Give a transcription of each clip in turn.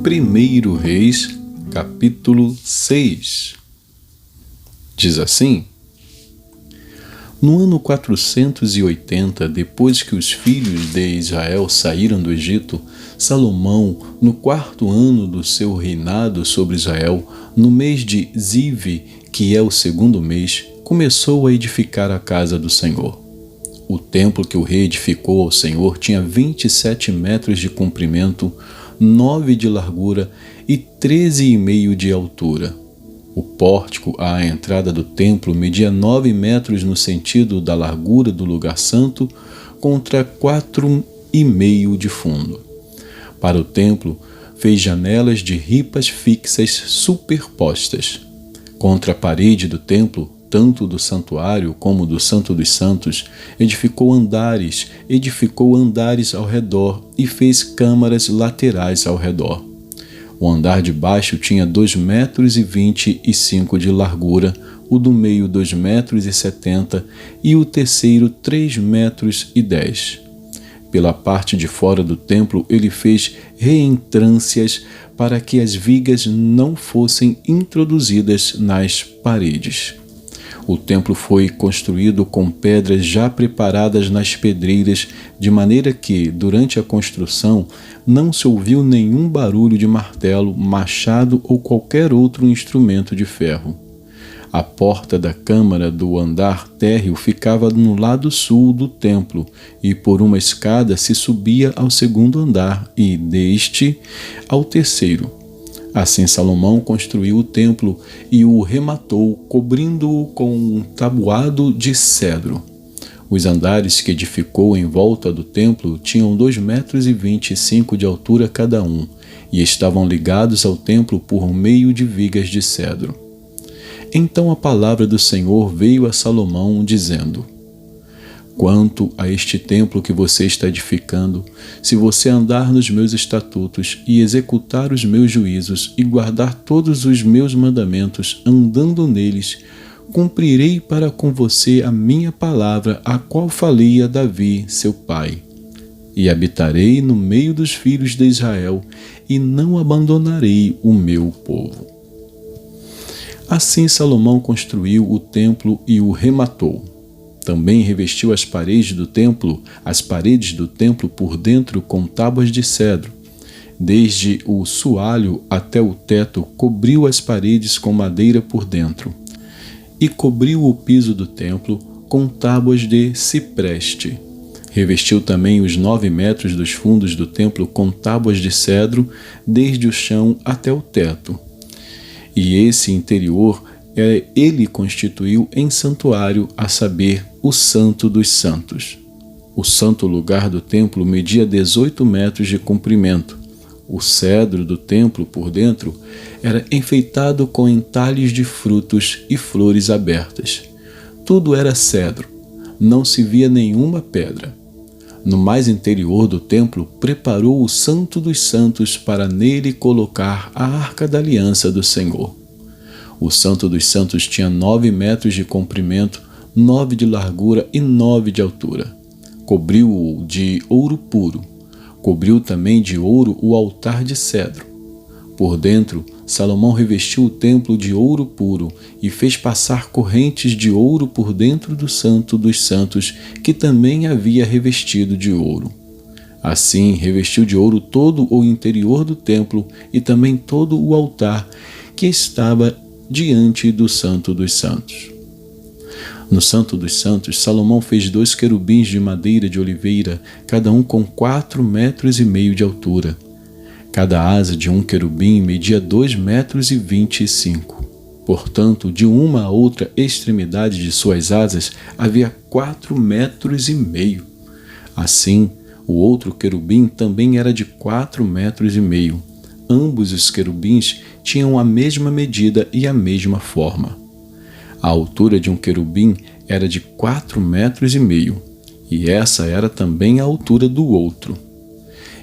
Primeiro Reis, capítulo 6. Diz assim: No ano 480, depois que os filhos de Israel saíram do Egito, Salomão, no 4º ano do seu reinado sobre Israel, no mês de Zive, que é o 2º mês, começou a edificar a casa do Senhor. O templo que o rei edificou ao Senhor tinha 27 metros de comprimento, 9 de largura e 13,5 de altura. O pórtico à entrada do templo media 9 metros no sentido da largura do lugar santo contra 4,5 de fundo. Para o templo, fez janelas de ripas fixas superpostas. Contra a parede do templo, tanto do santuário como do Santo dos Santos, edificou andares ao redor e fez câmaras laterais ao redor. O andar de baixo tinha 2,25 metros de largura, o do meio 2,70 metros e o terceiro 3,10 metros. Pela parte de fora do templo ele fez reentrâncias para que as vigas não fossem introduzidas nas paredes. O templo foi construído com pedras já preparadas nas pedreiras, de maneira que, durante a construção, não se ouviu nenhum barulho de martelo, machado ou qualquer outro instrumento de ferro. A porta da câmara do andar térreo ficava no lado sul do templo, e por uma escada se subia ao 2º andar e, deste, ao 3º. Assim Salomão construiu o templo e o rematou, cobrindo-o com um tabuado de cedro. Os andares que edificou em volta do templo tinham 2,25 metros de altura cada um, e estavam ligados ao templo por meio de vigas de cedro. Então a palavra do Senhor veio a Salomão, dizendo: Quanto a este templo que você está edificando, se você andar nos meus estatutos e executar os meus juízos e guardar todos os meus mandamentos, andando neles, cumprirei para com você a minha palavra, a qual falei a Davi, seu pai. E habitarei no meio dos filhos de Israel, e não abandonarei o meu povo. Assim Salomão construiu o templo e o rematou. Também revestiu as paredes do templo por dentro com tábuas de cedro. Desde o soalho até o teto, cobriu as paredes com madeira por dentro. E cobriu o piso do templo com tábuas de cipreste. Revestiu também os 9 metros dos fundos do templo com tábuas de cedro, desde o chão até o teto. E esse interior ele constituiu em santuário, a saber, o Santo dos Santos. O santo lugar do templo media 18 metros de comprimento. O cedro do templo por dentro era enfeitado com entalhes de frutos e flores abertas. Tudo era cedro, não se via nenhuma pedra. No mais interior do templo, preparou o Santo dos Santos para nele colocar a Arca da Aliança do Senhor. O Santo dos Santos tinha 9 metros de comprimento, 9 de largura e 9 de altura. Cobriu-o de ouro puro. Cobriu também de ouro o altar de cedro. Por dentro, Salomão revestiu o templo de ouro puro e fez passar correntes de ouro por dentro do Santo dos Santos, que também havia revestido de ouro. Assim, revestiu de ouro todo o interior do templo e também todo o altar que estava diante do Santo dos Santos. No Santo dos Santos, Salomão fez 2 querubins de madeira de oliveira, cada um com 4,5 metros de altura. Cada asa de um querubim media 2,25 metros. Portanto, de uma a outra extremidade de suas asas havia 4,5 metros. Assim, o outro querubim também era de 4,5 metros. Ambos os querubins tinham a mesma medida e a mesma forma. A altura de um querubim era de 4,5 metros, e essa era também a altura do outro.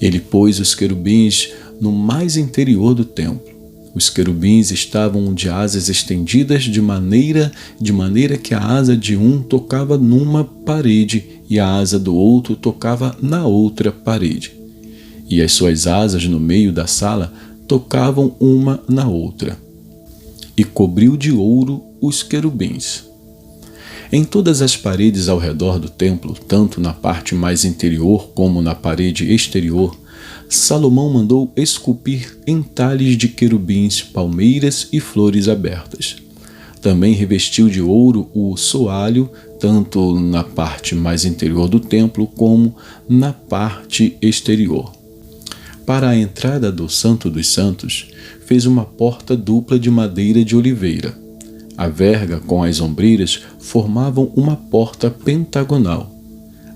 Ele pôs os querubins no mais interior do templo. Os querubins estavam de asas estendidas de maneira que a asa de um tocava numa parede e a asa do outro tocava na outra parede. E as suas asas no meio da sala tocavam uma na outra. E cobriu de ouro os querubins. Em todas as paredes ao redor do templo, tanto na parte mais interior como na parede exterior, Salomão mandou esculpir entalhes de querubins, palmeiras e flores abertas. Também revestiu de ouro o soalho, tanto na parte mais interior do templo como na parte exterior. Para a entrada do Santo dos Santos, fez uma porta dupla de madeira de oliveira. A verga com as ombreiras formavam uma porta pentagonal.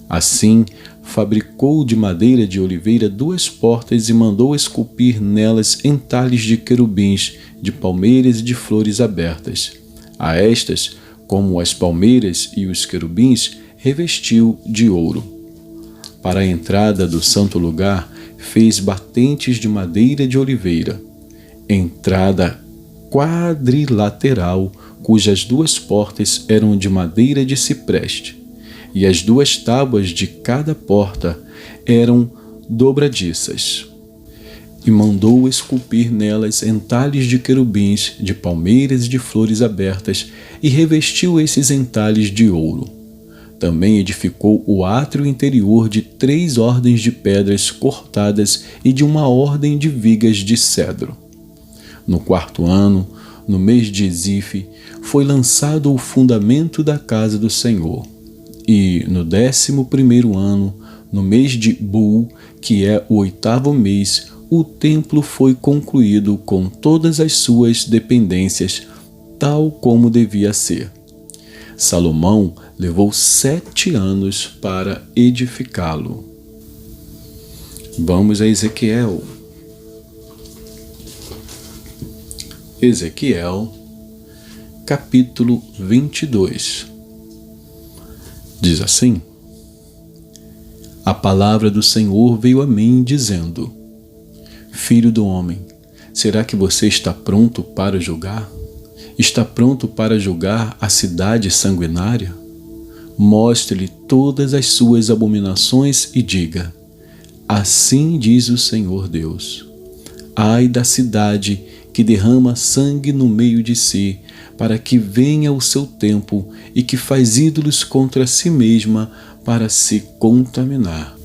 Assim, fabricou de madeira de oliveira 2 portas e mandou esculpir nelas entalhes de querubins, de palmeiras e de flores abertas. A estas, como as palmeiras e os querubins, revestiu de ouro. Para a entrada do santo lugar, fez batentes de madeira de oliveira. Entrada quadrilateral, cujas 2 portas eram de madeira de cipreste, e as 2 tábuas de cada porta eram dobradiças. E mandou esculpir nelas entalhes de querubins, de palmeiras e de flores abertas, e revestiu esses entalhes de ouro. Também edificou o átrio interior de 3 ordens de pedras cortadas e de uma ordem de vigas de cedro. No 4º ano, no mês de Zife, foi lançado o fundamento da casa do Senhor. E no 11º ano, no mês de Bul, que é o 8º mês, o templo foi concluído com todas as suas dependências, tal como devia ser. Salomão levou 7 anos para edificá-lo. Vamos a Ezequiel. Ezequiel, capítulo 22. Diz assim: A palavra do Senhor veio a mim, dizendo: Filho do homem, será que você está pronto para julgar? Está pronto para julgar a cidade sanguinária? Mostre-lhe todas as suas abominações e diga: Assim diz o Senhor Deus: Ai da cidade que derrama sangue no meio de si, para que venha o seu tempo, e que faz ídolos contra si mesma para se contaminar.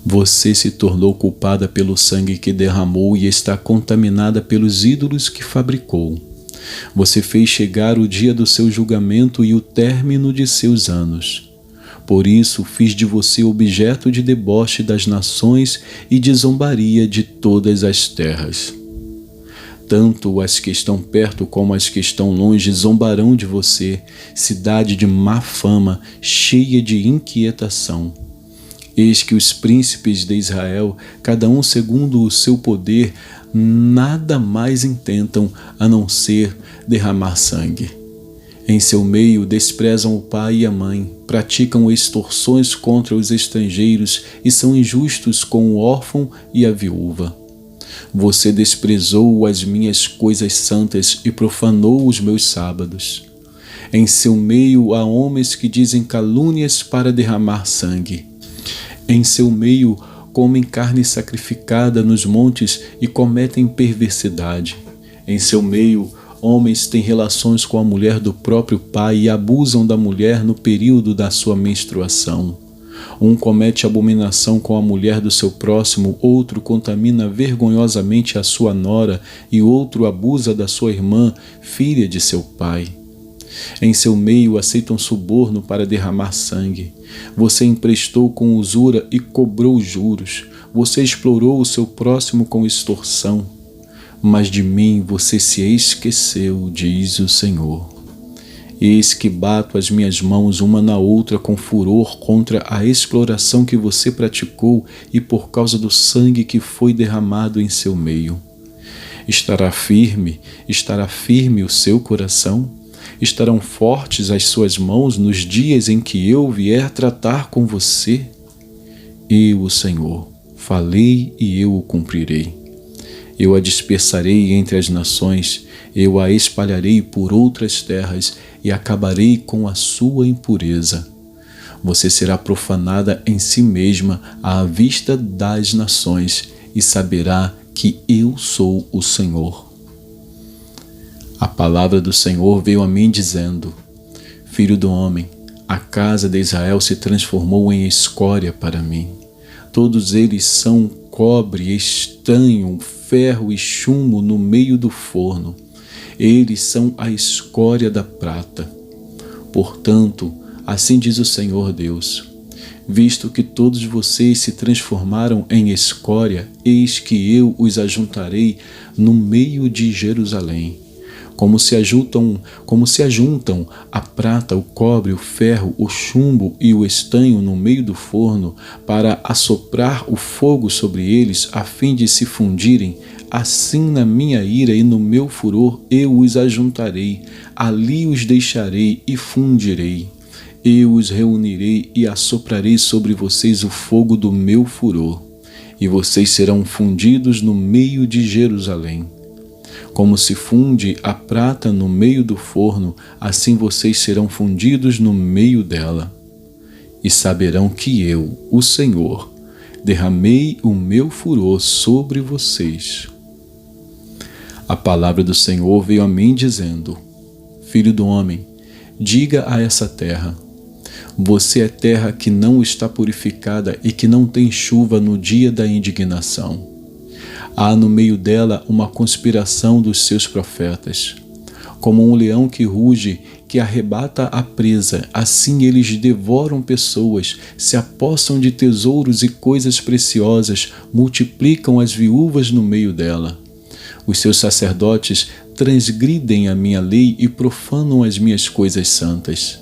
Você se tornou culpada pelo sangue que derramou e está contaminada pelos ídolos que fabricou. Você fez chegar o dia do seu julgamento e o término de seus anos. Por isso fiz de você objeto de deboche das nações e de zombaria de todas as terras. Tanto as que estão perto como as que estão longe zombarão de você, cidade de má fama, cheia de inquietação. Eis que os príncipes de Israel, cada um segundo o seu poder, nada mais intentam a não ser derramar sangue. Em seu meio desprezam o pai e a mãe, praticam extorsões contra os estrangeiros e são injustos com o órfão e a viúva. Você desprezou as minhas coisas santas e profanou os meus sábados. Em seu meio há homens que dizem calúnias para derramar sangue. Em seu meio comem carne sacrificada nos montes e cometem perversidade. Em seu meio, homens têm relações com a mulher do próprio pai e abusam da mulher no período da sua menstruação. Um comete abominação com a mulher do seu próximo, outro contamina vergonhosamente a sua nora e outro abusa da sua irmã, filha de seu pai. Em seu meio aceitam suborno para derramar sangue. Você emprestou com usura e cobrou juros. Você explorou o seu próximo com extorsão. Mas de mim você se esqueceu, diz o Senhor. Eis que bato as minhas mãos uma na outra com furor contra a exploração que você praticou e por causa do sangue que foi derramado em seu meio. Estará firme o seu coração? Estarão fortes as suas mãos nos dias em que eu vier tratar com você? Eu, o Senhor, falei e eu o cumprirei. Eu a dispersarei entre as nações, eu a espalharei por outras terras e acabarei com a sua impureza. Você será profanada em si mesma à vista das nações e saberá que eu sou o Senhor. A palavra do Senhor veio a mim dizendo: Filho do homem, a casa de Israel se transformou em escória para mim. Todos eles são cobre, estanho, ferro e chumbo no meio do forno. Eles são a escória da prata. Portanto, assim diz o Senhor Deus: visto que todos vocês se transformaram em escória, eis que eu os ajuntarei no meio de Jerusalém. Como se ajuntam a prata, o cobre, o ferro, o chumbo e o estanho no meio do forno para assoprar o fogo sobre eles a fim de se fundirem, assim na minha ira e no meu furor eu os ajuntarei, ali os deixarei e fundirei. Eu os reunirei e assoprarei sobre vocês o fogo do meu furor, e vocês serão fundidos no meio de Jerusalém. Como se funde a prata no meio do forno, assim vocês serão fundidos no meio dela. E saberão que eu, o Senhor, derramei o meu furor sobre vocês. A palavra do Senhor veio a mim dizendo: Filho do homem, diga a essa terra: você é terra que não está purificada e que não tem chuva no dia da indignação. Há no meio dela uma conspiração dos seus profetas. Como um leão que ruge, que arrebata a presa, assim eles devoram pessoas, se apossam de tesouros e coisas preciosas, multiplicam as viúvas no meio dela. Os seus sacerdotes transgridem a minha lei e profanam as minhas coisas santas.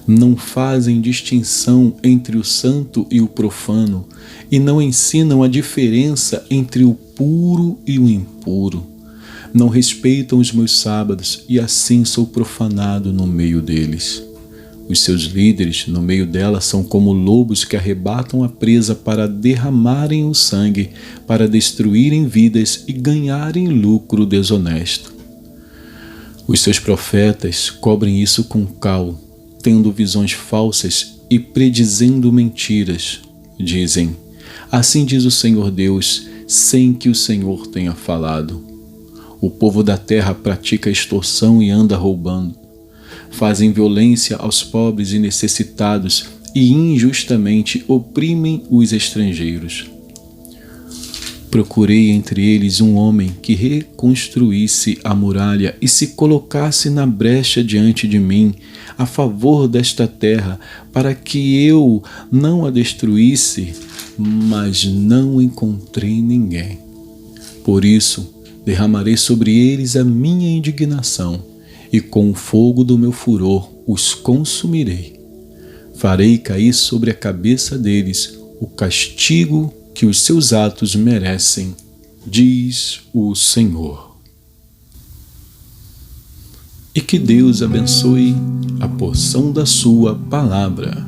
Não fazem distinção entre o santo e o profano, e não ensinam a diferença entre o puro e o impuro. Não respeitam os meus sábados, e assim sou profanado no meio deles. Os seus líderes no meio dela são como lobos que arrebatam a presa para derramarem o sangue, para destruírem vidas e ganharem lucro desonesto. Os seus profetas cobrem isso com cal, tendo visões falsas e predizendo mentiras. Dizem: assim diz o Senhor Deus, sem que o Senhor tenha falado. O povo da terra pratica extorsão e anda roubando. Fazem violência aos pobres e necessitados e injustamente oprimem os estrangeiros. Procurei entre eles um homem que reconstruísse a muralha e se colocasse na brecha diante de mim, a favor desta terra, para que eu não a destruísse, mas não encontrei ninguém. Por isso, derramarei sobre eles a minha indignação, e com o fogo do meu furor os consumirei. Farei cair sobre a cabeça deles o castigo que os seus atos merecem, diz o Senhor. E que Deus abençoe a porção da sua palavra.